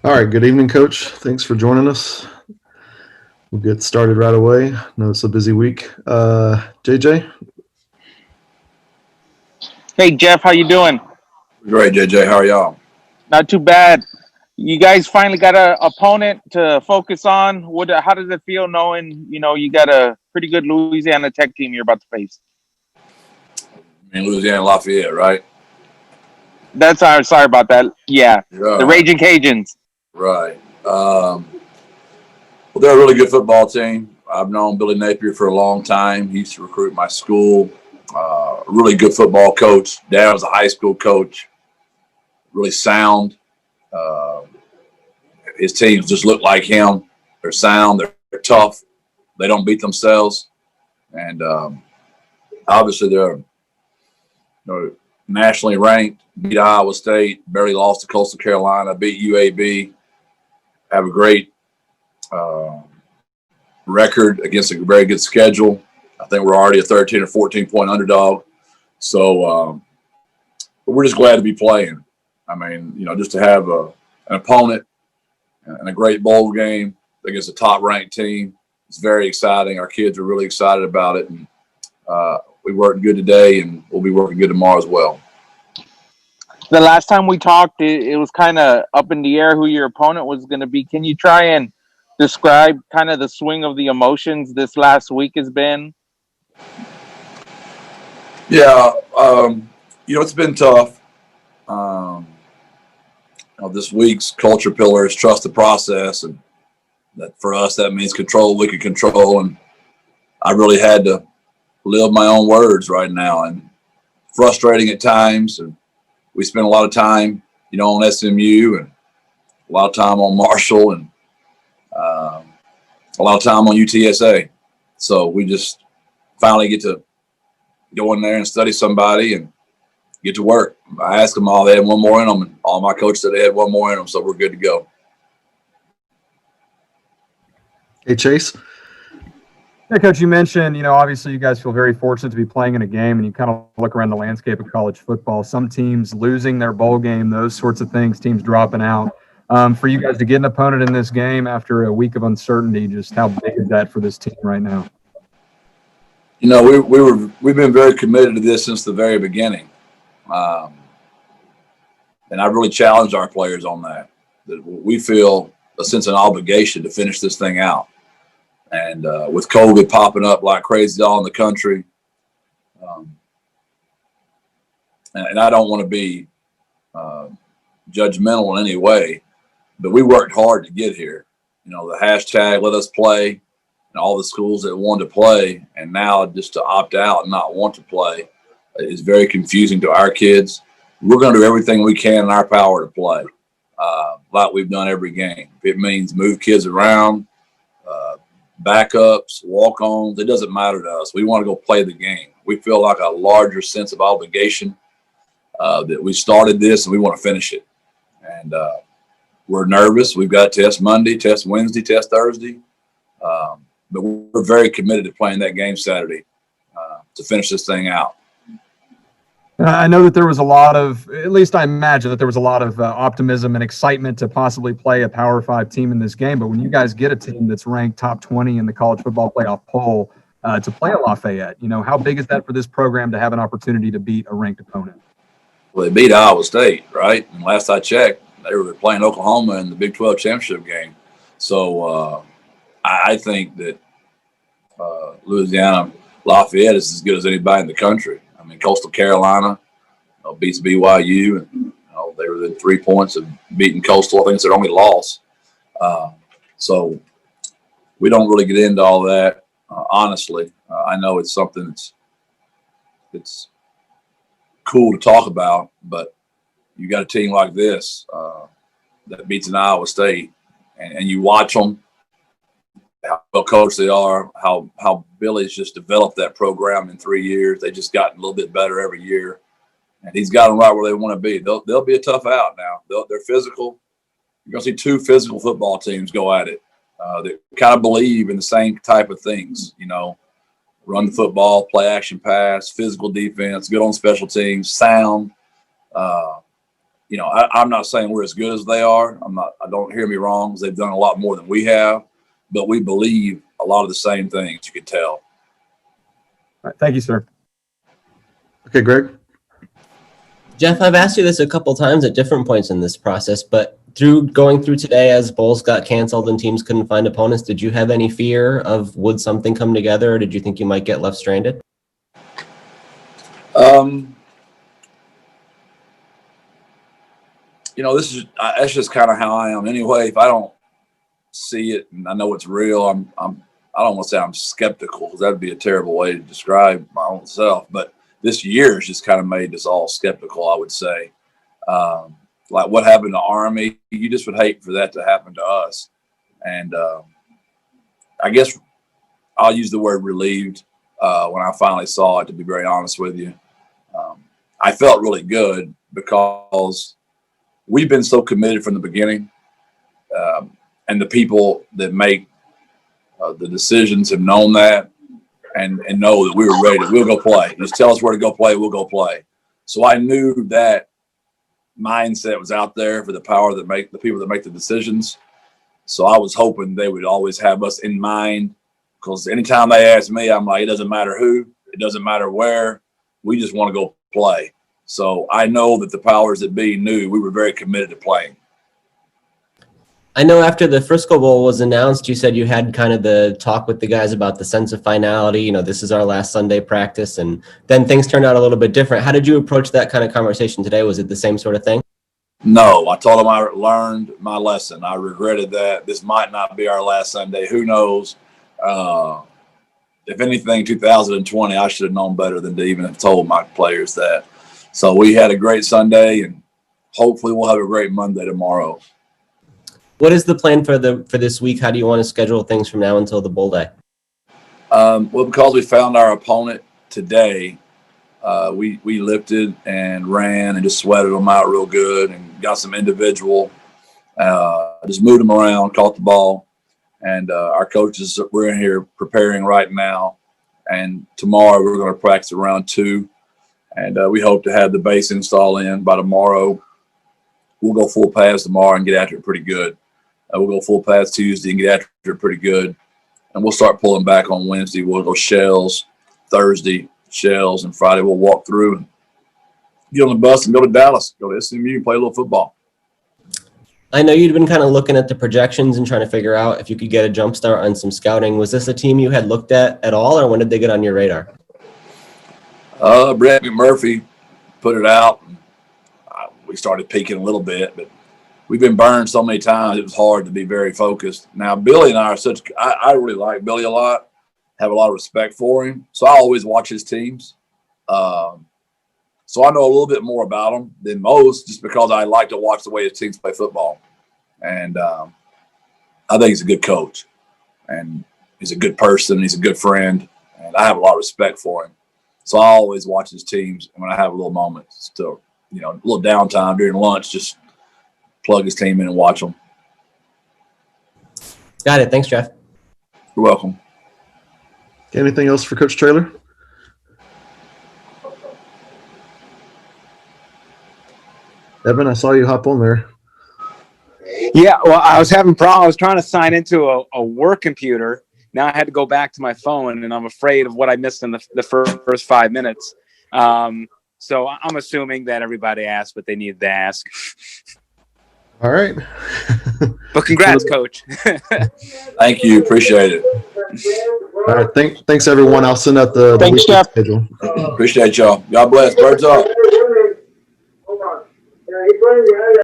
All right, good evening, Coach. Thanks for joining us. We'll get started right away. I know it's a busy week. JJ? Hey Jeff, how you doing? Great, JJ. How are y'all? Not too bad. You guys finally got a opponent to focus on. How does it feel knowing you got a pretty good Louisiana Tech team you're about to face? In Louisiana Lafayette, right? Sorry about that. Yeah, the Yeah, Raging Cajuns. right. Well, they're a really good football team. I've known Billy Napier for a long time. He used to recruit my school. Really good football coach. Dad was a high school coach. Really sound. Uh, his teams just look like him. They're sound. They're tough. They don't beat themselves. And obviously, they're nationally ranked. Beat Iowa State. Barely lost to Coastal Carolina. Beat UAB. Have a great record against a very good schedule. I think we're already a 13 or 14 point underdog. So we're just glad to be playing. I mean, just to have an opponent and a great bowl game against a top ranked team, it's very exciting. Our kids are really excited about it. And we worked good today, and we'll be working good tomorrow as well. The last time we talked, it was kind of up in the air who your opponent was going to be. Can you try and describe kind of the swing of the emotions this last week has been? Yeah, it's been tough. Um, this week's culture pillar is trust the process, and that for us that means control we can control. And I really had to live my own words right now, and frustrating at times. And we spent a lot of time, on SMU, and a lot of time on Marshall, and a lot of time on UTSA. So we just finally get to go in there and study somebody and get to work. I asked them all; they had one more in them, and all my coaches said they had one more in them, so we're good to go. Hey, Chase? Yeah, Coach, you mentioned, obviously you guys feel very fortunate to be playing in a game, and you kind of look around the landscape of college football. Some teams losing their bowl game, those sorts of things, teams dropping out. For you guys to get an opponent in this game after a week of uncertainty, just how big is that for this team right now? We've been very committed to this since the very beginning, and I really challenged our players on that. That we feel a sense of obligation to finish this thing out. And with COVID popping up like crazy all in the country, and I don't want to be judgmental in any way, but we worked hard to get here. The hashtag let us play, and all the schools that wanted to play, and now just to opt out and not want to play is very confusing to our kids. We're going to do everything we can in our power to play, like we've done every game. If it means move kids around, backups, walk-ons, it doesn't matter to us. We want to go play the game. We feel like a larger sense of obligation that we started this and we want to finish it. And we're nervous. We've got a test Monday, test Wednesday, test Thursday. But we're very committed to playing that game Saturday to finish this thing out. I know that there was a lot of, at least I imagine that there was a lot of optimism and excitement to possibly play a Power 5 team in this game. But when you guys get a team that's ranked top 20 in the college football playoff poll to play at Lafayette, how big is that for this program to have an opportunity to beat a ranked opponent? Well, they beat Iowa State, right? And last I checked, they were playing Oklahoma in the Big 12 championship game. So I think that Louisiana Lafayette is as good as anybody in the country. I mean, Coastal Carolina beats BYU, and they were within 3 points of beating Coastal. I think it's their only loss. So we don't really get into all that, honestly. I know it's something that's cool to talk about, but you got a team like this that beats an Iowa State, and you watch them, how well coached they are, how Billy's just developed that program in 3 years. They just gotten a little bit better every year, and he's got them right where they want to be. They'll be a tough out now. They're physical. You're going to see two physical football teams go at it that kind of believe in the same type of things, run the football, play action pass, physical defense, good on special teams, sound. I'm not saying we're as good as they are. Don't hear me wrong. They've done a lot more than we have, but we believe a lot of the same things. You can tell. All right, thank you, sir. Okay, Greg. Jeff, I've asked you this a couple times at different points in this process, but going through today as bowls got canceled and teams couldn't find opponents, did you have any fear of would something come together, or did you think you might get left stranded? That's just kind of how I am anyway. If I don't see it and I know it's real, I don't want to say I'm skeptical, because that'd be a terrible way to describe my own self. But this year has just kind of made us all skeptical, I would say. Like what happened to Army, you just would hate for that to happen to us. And I guess I'll use the word relieved when I finally saw it, to be very honest with you. I felt really good because we've been so committed from the beginning, and the people that make the decisions have known that and know that we were ready. We'll go play. Just tell us where to go play. We'll go play. So I knew that mindset was out there for the people that make the decisions. So I was hoping they would always have us in mind, because anytime they ask me, I'm like, it doesn't matter who, it doesn't matter where, we just want to go play. So I know that the powers that be knew we were very committed to playing. I know after the Frisco Bowl was announced, you said you had kind of the talk with the guys about the sense of finality. This is our last Sunday practice, and then things turned out a little bit different. How did you approach that kind of conversation today? Was it the same sort of thing? No, I told them I learned my lesson. I regretted that. This might not be our last Sunday. Who knows? If anything, 2020, I should have known better than to even have told my players that. So we had a great Sunday, and hopefully we'll have a great Monday tomorrow. What is the plan for this week? How do you want to schedule things from now until the bowl day? Well, because we found our opponent today, we lifted and ran and just sweated them out real good and got some individual. Just moved them around, caught the ball, and our coaches, we're in here preparing right now. And tomorrow we're going to practice around 2, and we hope to have the base install in by tomorrow. We'll go full pads tomorrow and get after it pretty good. We'll go full pads Tuesday and get after it pretty good. And we'll start pulling back on Wednesday. We'll go shells Thursday, shells, and Friday we'll walk through and get on the bus and go to Dallas, go to SMU and play a little football. I know you'd been kind of looking at the projections and trying to figure out if you could get a jump start on some scouting. Was this a team you had looked at all, or when did they get on your radar? Brett McMurphy put it out. We started peeking a little bit, but we've been burned so many times, it was hard to be very focused. Now, Billy and I are I really like Billy a lot, have a lot of respect for him. So I always watch his teams. So I know a little bit more about him than most, just because I like to watch the way his teams play football. And I think he's a good coach, and he's a good person. He's a good friend, and I have a lot of respect for him. So I always watch his teams, and when I have a little moment, still, a little downtime during lunch, just plug his team in and watch them. Got it. Thanks, Jeff. You're welcome. Anything else for Coach Traylor? Evan, I saw you hop on there. Yeah, well, I was having problems. I was trying to sign into a work computer. Now I had to go back to my phone, and I'm afraid of what I missed in the first 5 minutes. So I'm assuming that everybody asked what they needed to ask. All right. But congrats, Coach. Thank you. Appreciate it. All right. Thanks, everyone. I'll send out the Thanks, weekly Jeff. schedule. Appreciate y'all. God bless. Birds up. Hold on. Yeah, he put it